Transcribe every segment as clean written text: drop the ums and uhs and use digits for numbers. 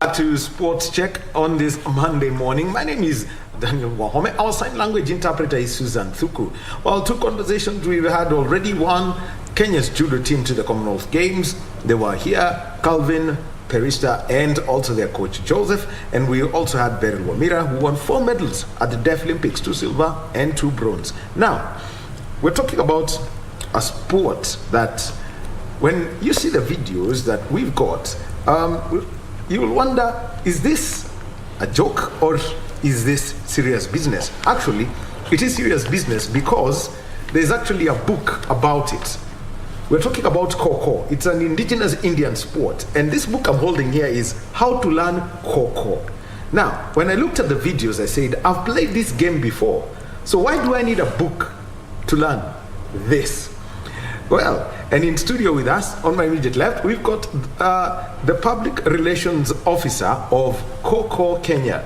back to Sports Check on this Monday morning. My name is Daniel Wahome. Our sign language interpreter is Susan Thuku. Well, two conversations we've had already. One, Kenya's judo team to the Commonwealth Games. They were here, Calvin, Perista, and also their coach Joseph. And we also had Beryl Wamira, who won 4 medals at the Deaf Olympics, 2 silver and 2 bronze. Now, we're talking about a sport that when you see the videos that we've got, you will wonder, is this a joke or is this serious business? Actually, it is serious business because there's actually a book about it. We're talking about Kho Kho. It's an indigenous Indian sport. And this book I'm holding here is How to Learn Kho Kho. Now, when I looked at the videos, I said, I've played this game before. So why do I need a book to learn this? Well, and in studio with us, on my immediate left, we've got the Public Relations Officer of Kho Kho Kenya,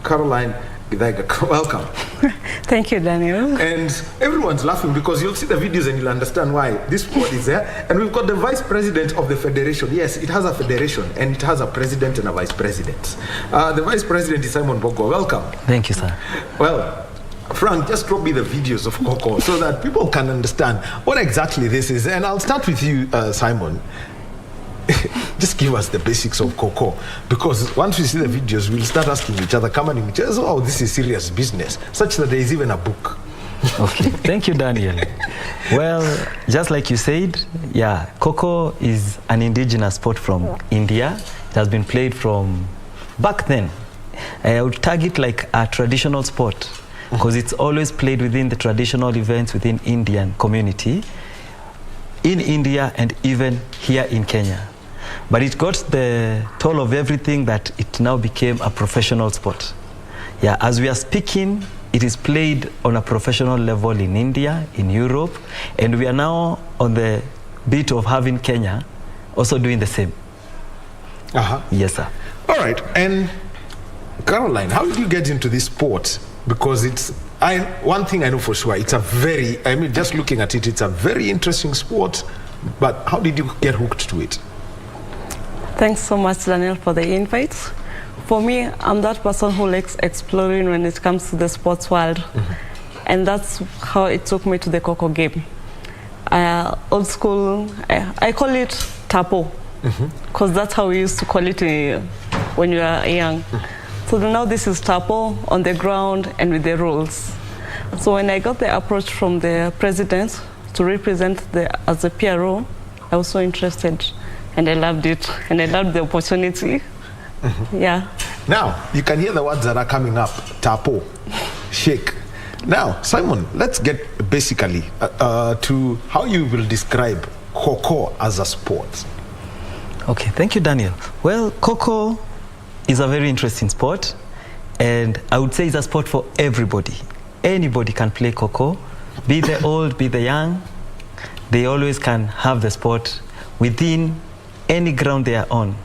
Caroline Githaiga. Welcome. Thank you, Daniel. And everyone's laughing because you'll see the videos and you'll understand why this sport is there. And we've got the Vice President of the Federation. Yes, it has a federation and it has a president and a vice president. The Vice President is Simon Mbugua. Welcome. Thank you, sir. Well, Frank, just drop me the videos of Kho Kho so that people can understand what exactly this is. And I'll start with you, Simon. Just give us the basics of Kho Kho, because once we see the videos, we'll start asking each other, commenting each other, oh, this is serious business, such that there is even a book. Okay, thank you, Daniel. Well, just like you said, yeah, Kho Kho is an indigenous sport from India. It has been played from back then. I would tag it like a traditional sport, because it's always played within the traditional events within Indian community, in India and even here in Kenya. But it got the toll of everything that it now became a professional sport. Yeah, as we are speaking, it is played on a professional level in India, in Europe, and we are now on the beat of having Kenya also doing the same. Yes, sir. All right, and Caroline, how did you get into this sport? Because it's, one thing I know for sure, it's a very, I mean, just looking at it, it's a very interesting sport, but how did you get hooked to it? Thanks so much, Daniel, for the invite. For me, I'm that person who likes exploring when it comes to the sports world. And that's how it took me to the Kho Kho game. Old school, I call it tapo, because that's how we used to call it when you were young. So now this is tapo on the ground and with the rules. So when I got the approach from the president to represent as a PRO, I was so interested and I loved it and I loved the opportunity. Yeah. Now, you can hear the words that are coming up, tapo, shake. Now, Simon, let's get basically to how you will describe Kho Kho as a sport. Okay, thank you, Daniel. Well, Kho Kho is a very interesting sport, and I would say it's a sport for everybody. Anybody can play Kho Kho, be the old, be the young. They always can have the sport within any ground they are on.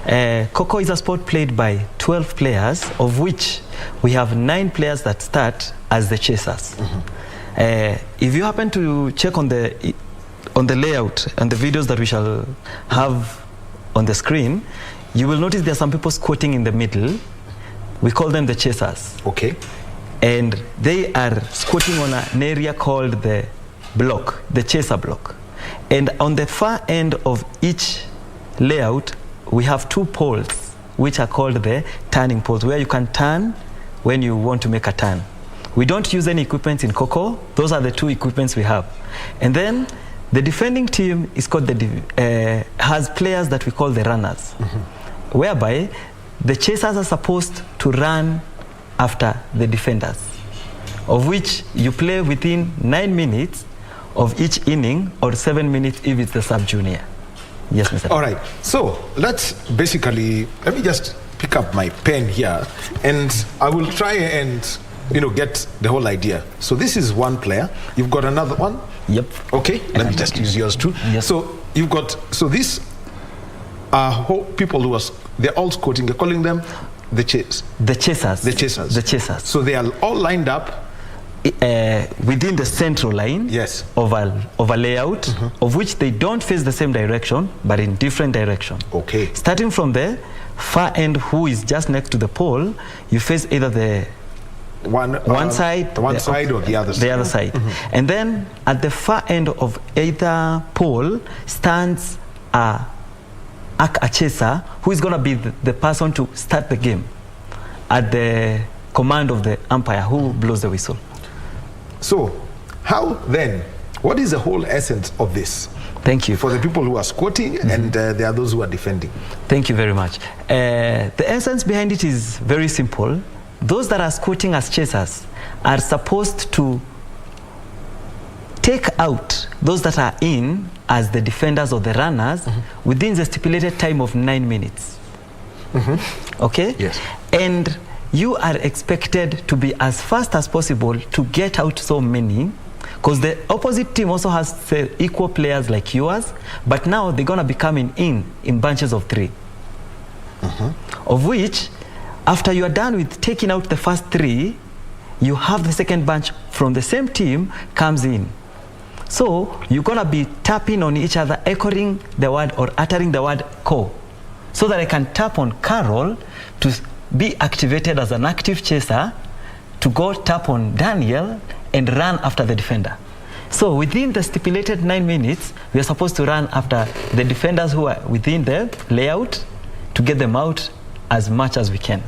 Kho Kho is a sport played by 12 players, of which we have 9 players that start as the chasers. If you happen to check on the layout and the videos that we shall have on the screen, you will notice there are some people squatting in the middle. We call them the chasers. Okay. And they are squatting on an area called the block, the chaser block. And on the far end of each layout, we have 2 poles, which are called the turning poles, where you can turn when you want to make a turn. We don't use any equipment in Kho Kho. Those are the 2 equipments we have. And then the defending team is called has players that we call the runners, whereby the chasers are supposed to run after the defenders, of which you play within 9 minutes of each inning, or 7 minutes if it's the sub-junior. Yes, Mr. All right, so let's basically, let me just pick up my pen here and I will try and, get the whole idea. So this is one player. You've got another one? Yep. Okay, let me just use yours too. Yes. So you've got, so these are people who are, they're all squatting, you're calling them the chasers. The chasers. The chasers. The chasers. So they are all lined up within the central line, yes, of a layout, of which they don't face the same direction, but in different direction. Okay. Starting from there, far end, who is just next to the pole, you face either the one side or the other side. The other side. And then at the far end of either pole stands a chaser, who is going to be the person to start the game at the command of the umpire who blows the whistle. So, how then, what is the whole essence of this? Thank you. For the people who are squatting and there are those who are defending. Thank you very much. The essence behind it is very simple. Those that are squatting as chasers are supposed to take out those that are in as the defenders or the runners within the stipulated time of 9 minutes. Okay? Yes. And you are expected to be as fast as possible to get out so many, because the opposite team also has equal players like yours, but now they're going to be coming in bunches of 3. Of which, after you are done with taking out the first 3, you have the second bunch from the same team comes in. So you're going to be tapping on each other, echoing the word or uttering the word Kho, so that I can tap on Carol to be activated as an active chaser, to go tap on Daniel and run after the defender. So within the stipulated 9 minutes, we are supposed to run after the defenders who are within the layout to get them out as much as we can.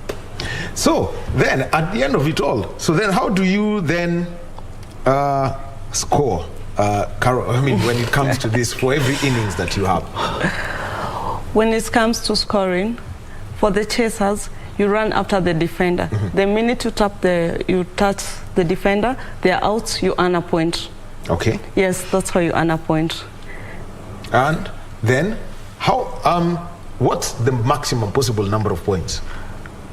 So then at the end of it all, so then how do you then score, Carol, I mean, when it comes to this, for every innings that you have? When it comes to scoring, for the chasers, you run after the defender. The minute you touch the defender, they are out, you earn a point. Okay. Yes, that's how you earn a point. And then, how? What's the maximum possible number of points?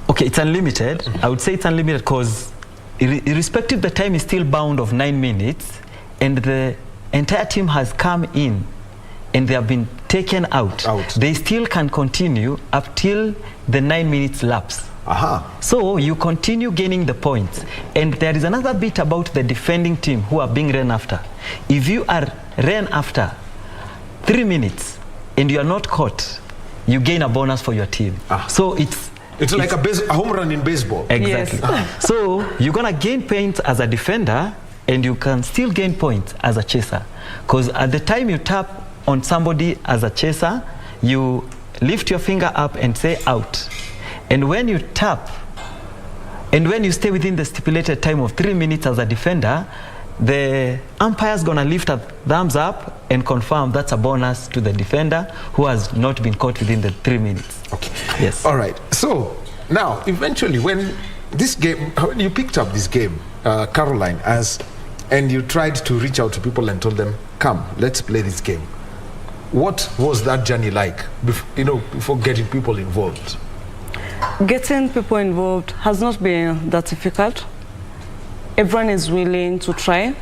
Okay, it's unlimited. I would say it's unlimited because irrespective, the time is still bound of 9 minutes, and the entire team has come in and they have been taken out. They still can continue up till the 9 minutes lapse. So you continue gaining the points. And there is another bit about the defending team who are being run after. If you are ran after 3 minutes and you are not caught, you gain a bonus for your team. So it's like a home run in baseball. Exactly. Yes. So you're going to gain points as a defender, and you can still gain points as a chaser. Because at the time you tap on somebody as a chaser, you lift your finger up and say out. And when you tap, and when you stay within the stipulated time of 3 minutes as a defender, the umpire's going to lift a thumbs up and confirm that's a bonus to the defender who has not been caught within the 3 minutes. Okay. Yes. All right. So now, eventually, when you picked up this game, Caroline, and you tried to reach out to people and told them, come, let's play this game. What was that journey like, before getting people involved? Getting people involved has not been that difficult. Everyone is willing to try,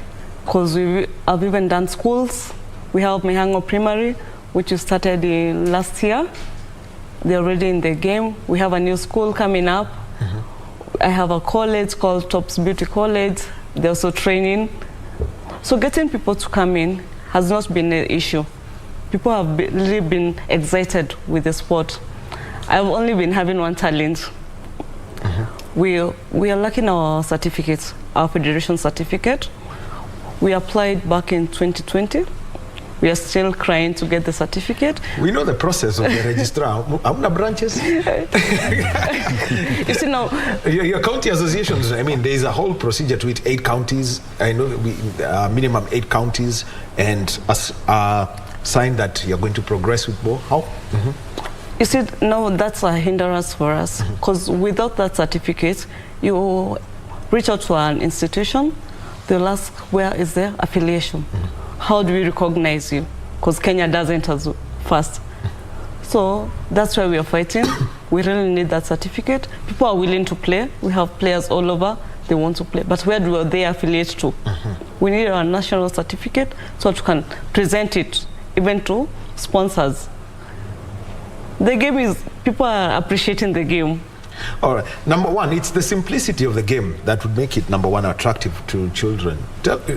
because I've even done schools. We have Mihango Primary, which we started in last year. They're already in the game. We have a new school coming up. I have a college called Tops Beauty College. They're also training. So getting people to come in has not been an issue. People have really been excited with the sport. I've only been having one challenge. We are lacking our certificate, our federation certificate. We applied back in 2020. We are still trying to get the certificate. We know the process of the registrar. How many branches? You see now, your county associations, I mean, there is a whole procedure to it. 8 counties, I know minimum 8 counties, and sign that you're going to progress with more. How? You see, now that's a hindrance for us, because without that certificate, you reach out to an institution, they'll ask, where is their affiliation? How do we recognize you? Because Kenya doesn't as fast. So that's why we are fighting. We really need that certificate. People are willing to play. We have players all over, they want to play. But where do they affiliate to? We need a national certificate so that we can present it even to sponsors. The game is, people are appreciating the game. All right. Number one, it's the simplicity of the game that would make it, number one, attractive to children.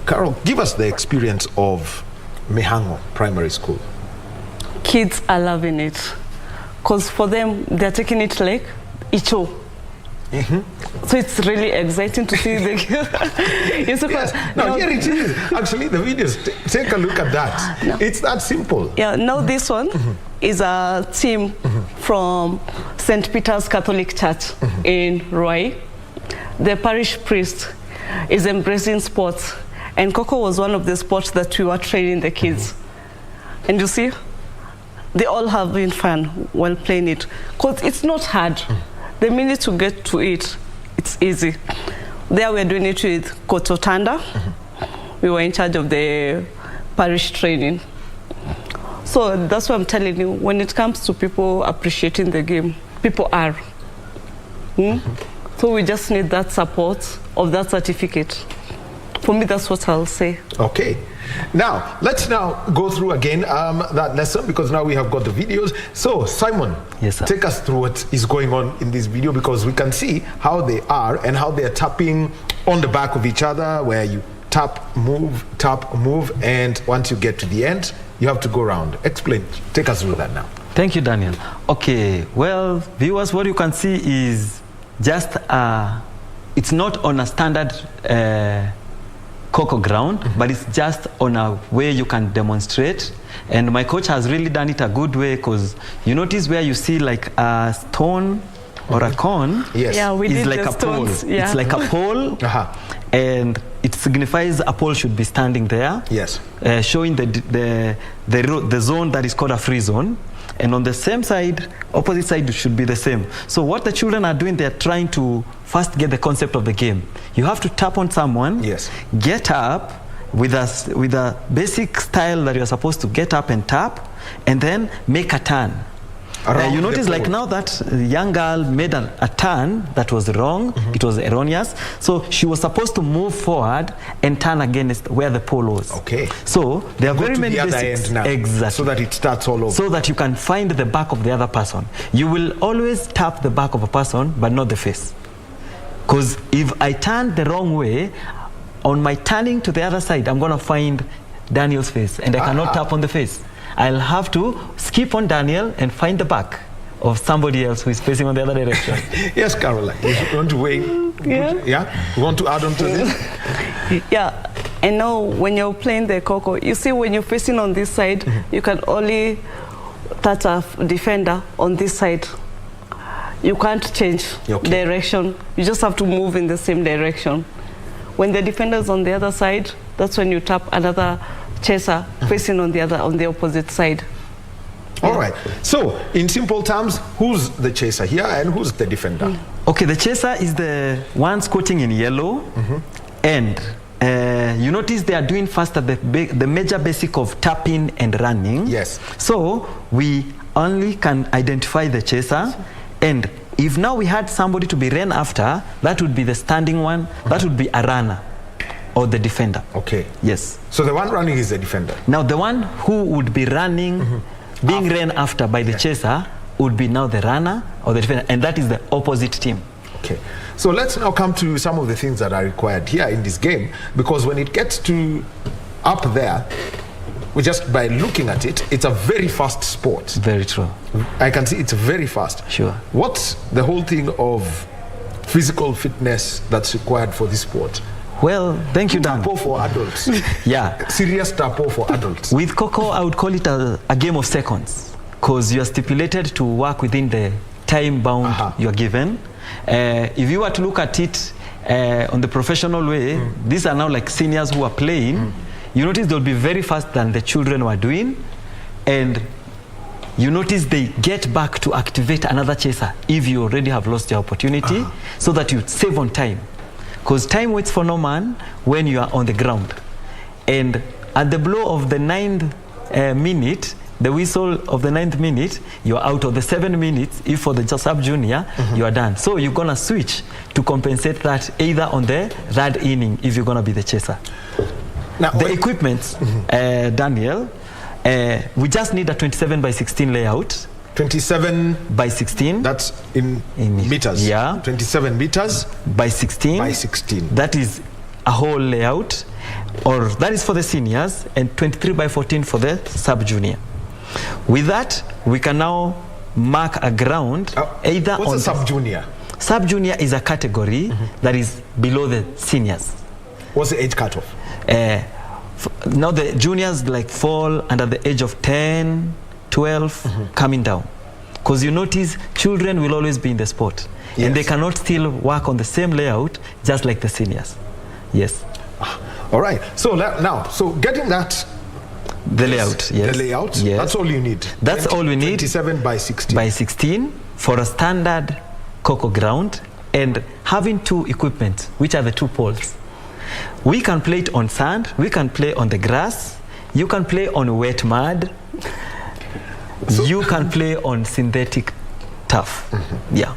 Carol, give us the experience of Mihango Primary School. Kids are loving it, because for them, they're taking it like icho. So it's really exciting to see the yes. Now here it is. Actually, the videos, take a look at that. No. It's that simple. Yeah, now this one is a team from St. Peter's Catholic Church in Roy. The parish priest is embracing sports, and Kho Kho was one of the sports that we were training the kids. And you see, they all have been fun while playing it, because it's not hard. The minute you get to it, it's easy. There we're doing it with Kototanda. We were in charge of the parish training. So that's what I'm telling you. When it comes to people appreciating the game, people are. So we just need that support of that certificate. For me, that's what I'll say. Okay. Now, let's now go through again that lesson, because now we have got the videos. So, Simon, yes, sir, take us through what is going on in this video, because we can see how they are and how they're tapping on the back of each other, where you tap, move, and once you get to the end, you have to go around. Explain. Take us through that now. Thank you, Daniel. Okay, well, viewers, what you can see is just, it's not on a standard Kho Kho ground, but it's just on a way you can demonstrate. And my coach has really done it a good way, because you notice where you see like a stone or a cone. Yes. Yeah, we is did like the a stones. pole. Yeah. It's like a pole, and it signifies a pole should be standing there. Yes. Showing the zone that is called a free zone. And on the same side, opposite side should be the same. So what the children are doing, they're trying to first get the concept of the game. You have to tap on someone, yes, get up with a basic style that you're supposed to get up and tap, and then make a turn. You notice like now that young girl made a turn that was wrong, it was erroneous. So she was supposed to move forward and turn against where the pole was. Okay. So there are very many basics. Exactly. So that it starts all over. So that you can find the back of the other person. You will always tap the back of a person, but not the face. Because if I turn the wrong way, on my turning to the other side, I'm going to find Daniel's face, and I cannot tap on the face. I'll have to skip on Daniel and find the back of somebody else who is facing on the other direction. Yes, Caroline, you want to weigh? Yeah? You want to add on to this? Yeah, and now when you're playing the Kho Kho, you see when you're facing on this side, you can only touch a defender on this side. You can't change direction. You just have to move in the same direction. When the defender's on the other side, that's when you tap another chaser facing on the opposite side. All right. So, in simple terms, who's the chaser here and who's the defender? Okay, the chaser is the one squatting in yellow, and you notice they are doing first the major basic of tapping and running. Yes. So we only can identify the chaser, and if now we had somebody to be ran after, that would be the standing one. That would be a runner or the defender. Okay. Yes. So the one running is the defender. Now the one who would be running, being ran after by the chaser, would be now the runner or the defender, and that is the opposite team. Okay. So let's now come to some of the things that are required here in this game, because when it gets to up there, just by looking at it, it's a very fast sport. Very true. I can see it's very fast. Sure. What's the whole thing of physical fitness that's required for this sport? Well, thank you, Dan. Tapo for adults. Yeah. Serious tapo for adults. With Kho Kho, I would call it a game of seconds, because you are stipulated to work within the time bound you are given. If you were to look at it on the professional way, these are now like seniors who are playing. You notice they'll be very fast than the children were doing, and you notice they get back to activate another chaser if you already have lost your opportunity, so that you save on time. Because time waits for no man when you are on the ground. And at the blow of the 9th minute, the whistle of the 9th minute, you are out of the 7 minutes. If for the sub-junior, you are done. So you're going to switch to compensate that either on the 3rd inning if you're going to be the chaser. Now, the equipment, Daniel, we just need a 27 by 16 layout. 27 by 16. That's in meters. Yeah. 27 meters by 16. By 16. That is a whole layout, or that is for the seniors, and 23 by 14 for the sub-junior. With that, we can now mark a ground either what's on a sub-junior? Sub-junior is a category that is below the seniors. What's the age cutoff? Now the juniors like fall under the age of 10, 12, coming down. Because you notice children will always be in the sport. Yes. And they cannot still work on the same layout just like the seniors. Yes. All right. So now, getting that. The layout, yes. The layout, yes. That's all you need. That's all we need. 27 by 16. By 16 for a standard Kho Kho ground, and having two equipment, which are the two poles. We can play it on sand, we can play on the grass, you can play on wet mud, you can play on synthetic turf. Yeah.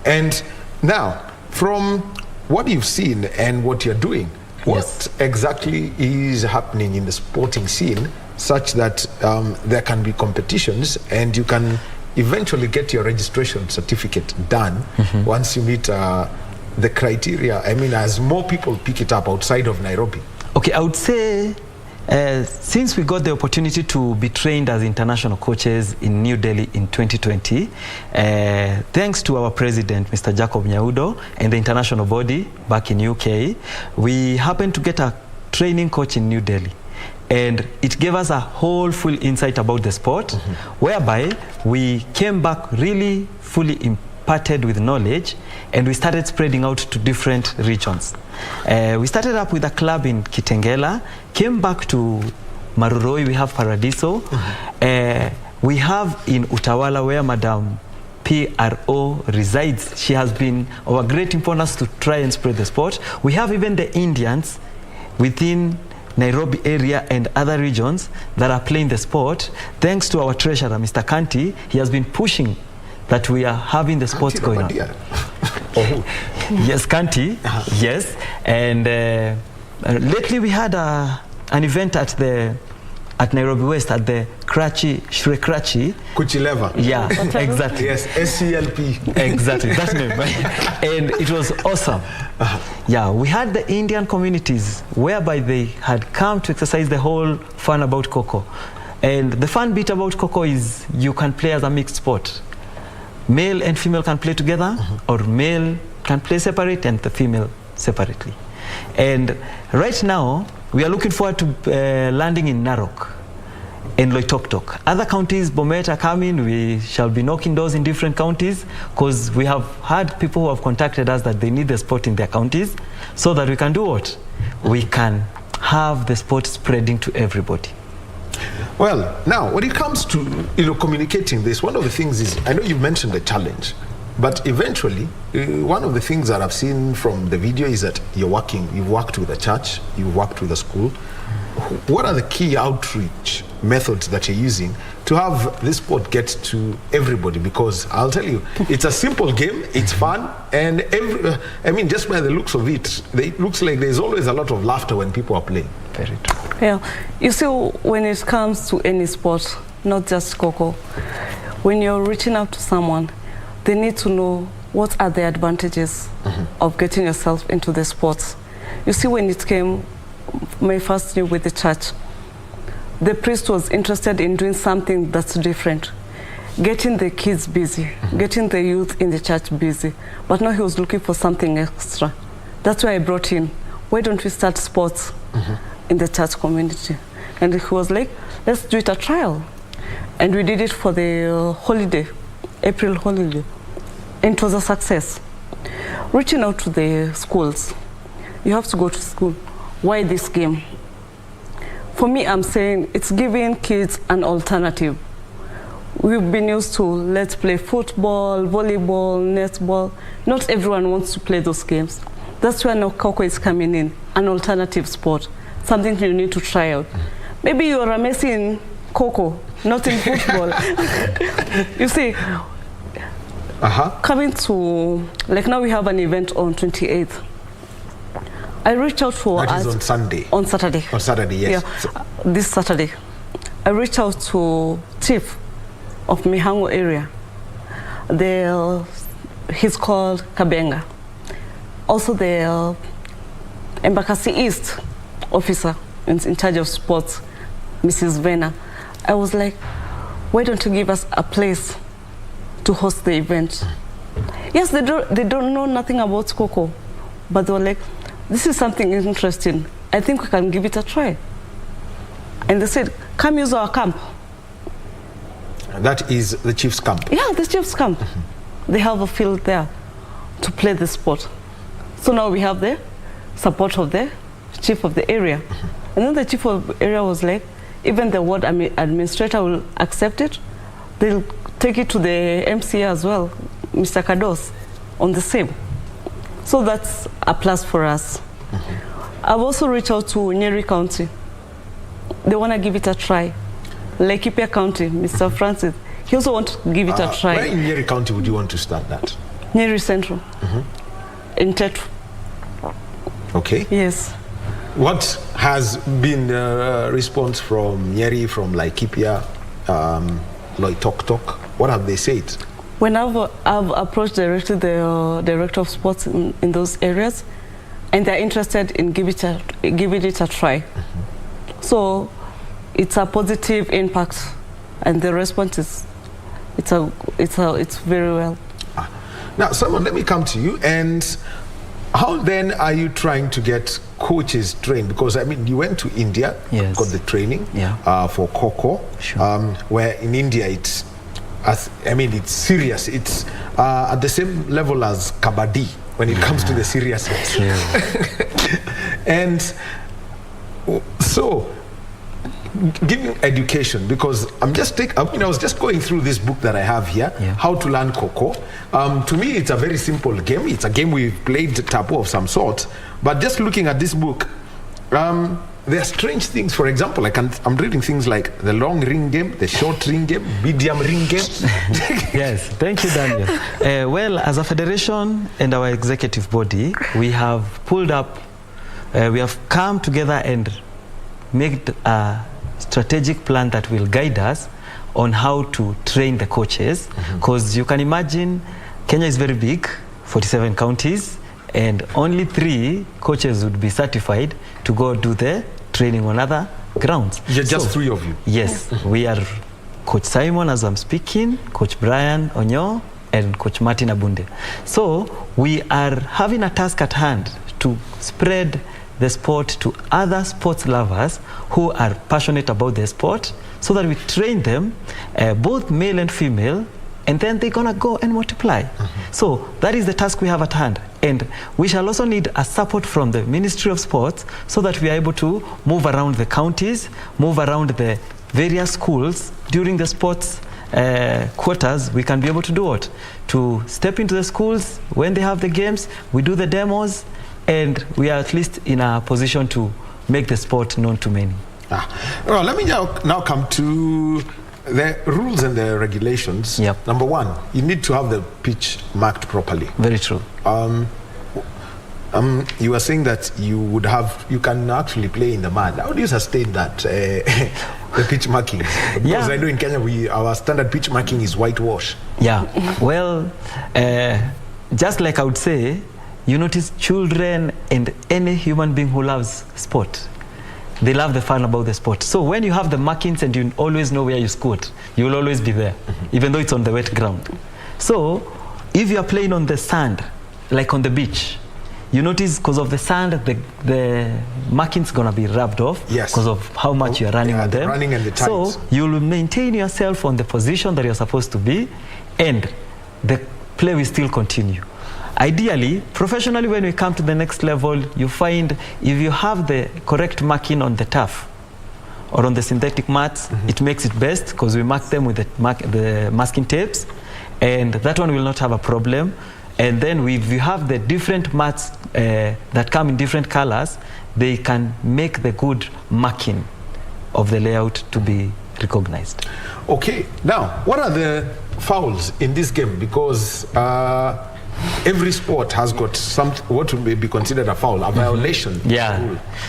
And now, from what you've seen and what you're doing, what exactly is happening in the sporting scene such that there can be competitions and you can eventually get your registration certificate done once you meet the criteria? I mean, as more people pick it up outside of Nairobi. Okay, I would say since we got the opportunity to be trained as international coaches in New Delhi in 2020, thanks to our president, Mr. Jacob Nyaudo, and the international body back in UK, we happened to get a training coach in New Delhi. And it gave us a whole full insight about the sport, whereby we came back really fully imparted with knowledge, and we started spreading out to different regions. We started up with a club in Kitengela, came back to Maruroi, we have Paradiso. We have in Utawala, where Madam PRO resides. She has been of great importance to try and spread the sport. We have even the Indians within Nairobi area and other regions that are playing the sport. Thanks to our treasurer, Mr. Kanti, he has been pushing that we are having the sports going on. Yes, Kanti, yes. And lately we had an event at Nairobi West at the Shrekrachi. Kuchileva. Yeah, exactly. Yes, SCLP. Exactly, that name. And it was awesome. Yeah, we had the Indian communities whereby they had come to exercise the whole fun about Kho Kho. And the fun bit about Kho Kho is you can play as a mixed sport. Male and female can play together, or male can play separate and the female separately. And right now, we are looking forward to landing in Narok and Loitoktok. Other counties, Bomet are coming. We shall be knocking doors in different counties because we have had people who have contacted us that they need the sport in their counties so that we can do what? We can have the sport spreading to everybody. Well, now, when it comes to communicating this, one of the things is, I know you mentioned the challenge, but eventually, one of the things that I've seen from the video is that you've worked with a church, you've worked with a school. What are the key outreach methods that you're using to have this sport get to everybody? Because I'll tell you, it's a simple game, it's fun, and just by the looks of it, it looks like there's always a lot of laughter when people are playing. Very true. Yeah, you see, when it comes to any sport, not just Kho Kho, when you're reaching out to someone, they need to know what are the advantages of getting yourself into the sports. You see, when it came, my first year with the church, the priest was interested in doing something that's different, getting the kids busy, getting the youth in the church busy. But now he was looking for something extra. That's why I brought in, why don't we start sports in the church community? And he was like, let's do it a trial. And we did it for the holiday, April holiday. And it was a success. Reaching out to the schools, you have to go to school. Why this game? For me, I'm saying it's giving kids an alternative. We've been used to, let's play football, volleyball, netball. Not everyone wants to play those games. That's where now Kho Kho is coming in, an alternative sport, something you need to try out. Maybe you're a Messi in Kho Kho, not in football. You see, coming to, like now we have an event on 28th. I reached out for... That is on Sunday? On Saturday. On Saturday, yes. Yeah, this Saturday. I reached out to Chief of Mihango area. He's called Kabenga. Also the Embakasi East officer in charge of sports, Mrs. Vena. I was like, why don't you give us a place to host the event. Yes, they don't know nothing about Kho Kho, but they were like, this is something interesting. I think we can give it a try. And they said, come use our camp. That is the chief's camp? Yeah, the chief's camp. They have a field there to play the sport. So now we have the support of the chief of the area. And then the chief of the area was like, even the ward administrator will accept it. They'll take it to the MCA as well, Mr. Kados, on the same. So that's a plus for us. I've also reached out to Nyeri County. They want to give it a try. Laikipia County, Mr. Francis, he also wants to give it a try. Where in Nyeri County would you want to start that? Nyeri Central, in Tetu. Okay. Yes. What has been the response from Nyeri, from Laikipia, Loitoktok? What have they said? When I've approached directly the director of sports in those areas, and they're interested in giving it a try. So it's a positive impact, and the response is it's very well. Now, Simon, let me come to you. And how then are you trying to get coaches trained? Because I mean, you went to India, yes, got the training for Kho Kho, sure, where in India it's serious. It's at the same level as kabaddi when it comes to the seriousness. And so, giving education, because I was just going through this book that I have here, How to Learn Kho Kho. To me, it's a very simple game. It's a game we've played taboo of some sort. But just looking at this book, there are strange things. For example, I'm reading things like the long ring game, the short ring game, medium ring game. Yes, thank you, Daniel. Well, as a federation and our executive body, we have pulled up, we have come together and made a strategic plan that will guide us on how to train the coaches. Because you can imagine, Kenya is very big, 47 counties, and only 3 coaches would be certified to go do the training on other grounds. Just 3 of you? Yes, we are Coach Simon as I'm speaking, Coach Brian Onyo, and Coach Martin Abunde. So we are having a task at hand to spread the sport to other sports lovers who are passionate about the sport, so that we train them, both male and female, and then they're gonna go and multiply. So that is the task we have at hand. And we shall also need a support from the Ministry of Sports, so that we are able to move around the counties, move around the various schools during the sports quarters. We can be able to do what? To step into the schools when they have the games, we do the demos, and we are at least in a position to make the sport known to many. Well, let me now come to the rules and the regulations. Yep. Number 1, you need to have the pitch marked properly. Very true. You were saying that you can actually play in the mud. How do you sustain that, the pitch marking? Because I know in Kenya, our standard pitch marking is whitewash. Yeah, well, just like I would say, you notice children and any human being who loves sport, they love the fun about the sport. So when you have the markings and you always know where you scored, you will always be there, even though it's on the wet ground. So if you are playing on the sand, like on the beach, you notice because of the sand, the marking's gonna be rubbed off because of how much you're running on them. Running and the tides. So you'll maintain yourself on the position that you're supposed to be, and the play will still continue. Ideally, professionally, when we come to the next level, you find if you have the correct marking on the turf or on the synthetic mats, it makes it best, because we mark them with the masking tapes, and that one will not have a problem. And then if you have the different mats that come in different colors, they can make the good marking of the layout to be recognized. Okay, now, what are the fouls in this game? Because every sport has got what would be considered a foul, a violation. Yeah.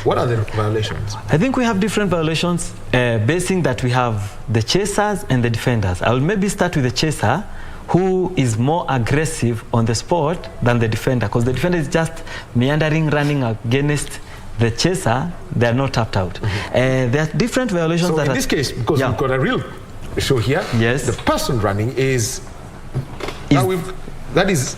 What are the violations? I think we have different violations, basing that we have the chasers and the defenders. I'll maybe start with the chaser, who is more aggressive on the sport than the defender, because the defender is just meandering, running against the chaser. They are not tapped out. There are different violations. So in this case, because we've got a real show here, yes, the person running is That is...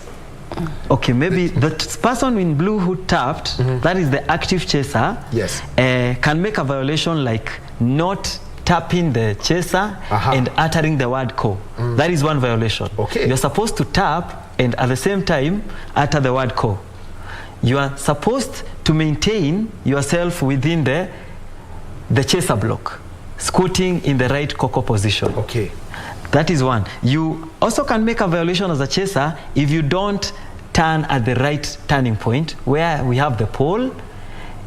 Okay, maybe the person in blue who tapped, that is the active chaser, yes, can make a violation like not tapping the chaser and uttering the word Kho. That is one violation. Okay. You're supposed to tap and at the same time utter the word Kho. You are supposed to maintain yourself within the chaser block, scooting in the right Kho Kho position. Okay. That is one. You also can make a violation as a chaser if you don't turn at the right turning point where we have the pole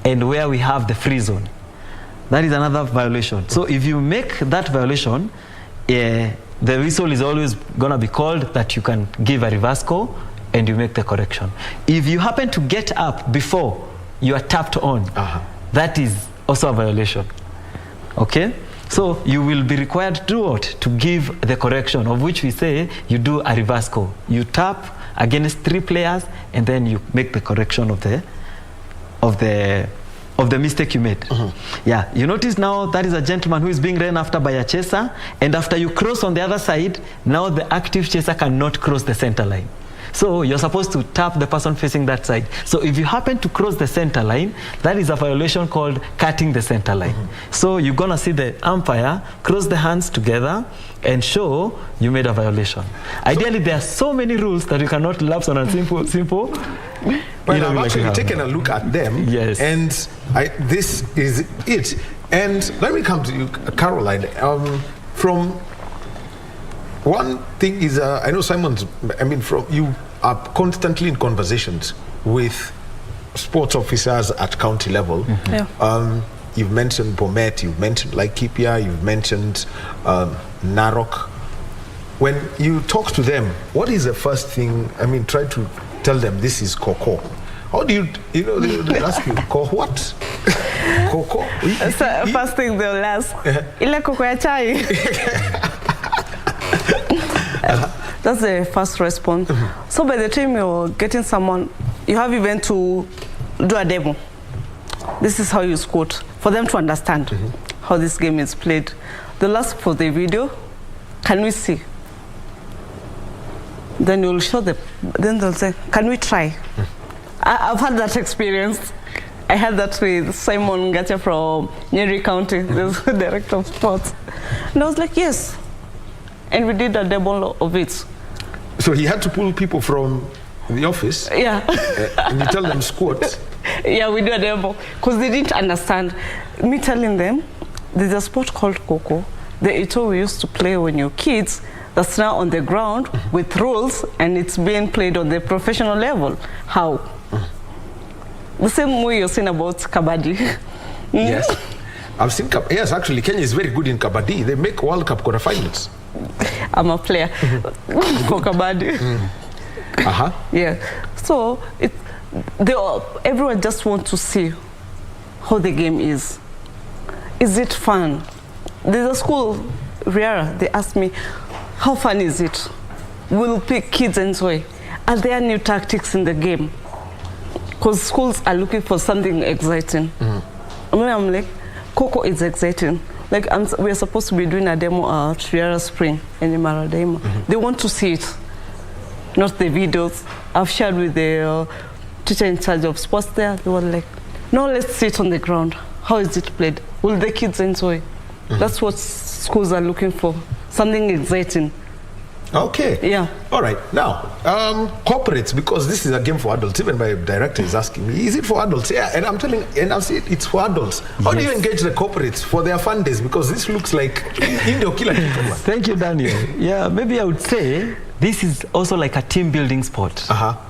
and where we have the free zone. That is another violation. So if you make that violation, the whistle is always going to be called that you can give a reverse call and you make the correction. If you happen to get up before you are tapped on, that is also a violation. Okay? So you will be required to do what? To give the correction, of which we say you do a reverse call. You tap against 3 players and then you make the correction of the mistake you made. Yeah, you notice now that is a gentleman who is being ran after by a chaser, and after you cross on the other side, now the active chaser cannot cross the center line. So you're supposed to tap the person facing that side. So if you happen to cross the center line, that is a violation called cutting the center line. So you're going to see the umpire cross the hands together and show you made a violation. Ideally, there are so many rules that you cannot lapse on a simple. Well, I've actually taken a look at them. Yes. And this is it. And let me come to you, Caroline. From one thing is, I know you are constantly in conversations with sports officers at county level. Yeah. You've mentioned Bomet, you've mentioned Laikipia, you've mentioned Narok. When you talk to them, what is the first thing, try to tell them this is Kho Kho. How do they ask you, Kho what? Kho Kho? So, first thing they'll ask, ile koko ya chai? That's the first response. So by the time you're getting someone, you have even to do a demo. This is how you scoot, for them to understand how this game is played. They'll ask for the video. Can we see? Then you'll show them. Then they'll say, can we try? I've had that experience. I had that with Simon Gacha from Nyeri County, the director of sports. And I was like, yes. And we did a demo of it. So he had to pull people from the office? Yeah. And you tell them squat? Yeah, we do a demo. Because they didn't understand. Me telling them, there's a sport called Kho Kho. The Ito we used to play when you're kids, that's now on the ground with rules, and it's being played on the professional level. How? The same way you're saying about Kabaddi. Yes. I've seen yes, actually, Kenya is very good in Kabaddi. They make World Cup quarterfinals. I'm a player for Kabaddi. Yeah. So everyone just wants to see how the game is. Is it fun? There's a school, Riara, they asked me, how fun is it? Will kids enjoy? Are there new tactics in the game? Because schools are looking for something exciting. I'm like, Kho Kho is exciting. Like we're supposed to be doing a demo at Riara Spring in Maradema. They want to see it, not the videos. I've shared with the teacher in charge of sports there. They were like, no, let's see it on the ground. How is it played? Will the kids enjoy? That's what schools are looking for, something exciting. Okay. Yeah. All right. Now, corporates, because this is a game for adults. Even my director is asking me, is it for adults? Yeah. And I'm saying it's for adults. How do you engage the corporates for their fun days? Because this looks like Indio killer. Thank you, Daniel. Yeah, maybe I would say this is also like a team building sport.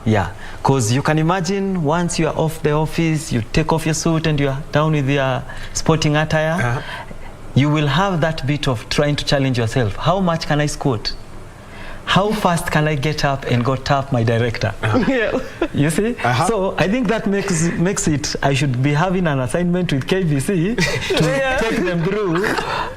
Yeah, because you can imagine once you are off the office, you take off your suit and you are down with your sporting attire, you will have that bit of trying to challenge yourself. How much can I squat? How fast can I get up and go tap my director? Yeah. You see? So I think that makes it, I should be having an assignment with KBC to take them through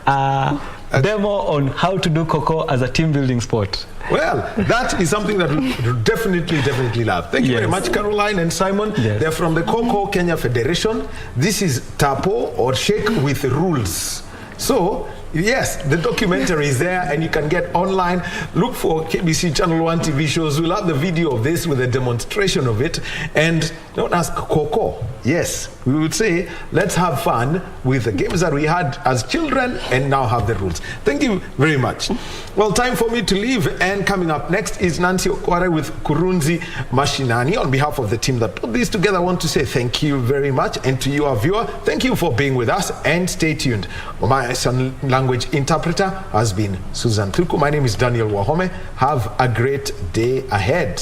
a demo on how to do Kho Kho as a team building sport. Well, that is something that we definitely love. Thank you very much, Caroline and Simon. They're from the Kho Kho Kenya Federation. This is Tapo or Shake with Rules. So Yes, the documentary is there and you can get online. Look for KBC Channel 1 TV shows. We'll have the video of this with a demonstration of it. And don't ask Kho Kho. Yes, we would say, let's have fun with the games that we had as children and now have the rules. Thank you very much. Well, time for me to leave. And coming up next is Nancy Okware with Kurunzi Mashinani. On behalf of the team that put this together, I want to say thank you very much. And to you, our viewer, thank you for being with us and stay tuned. My sign language interpreter has been Susan Thuku. My name is Daniel Wahome. Have a great day ahead.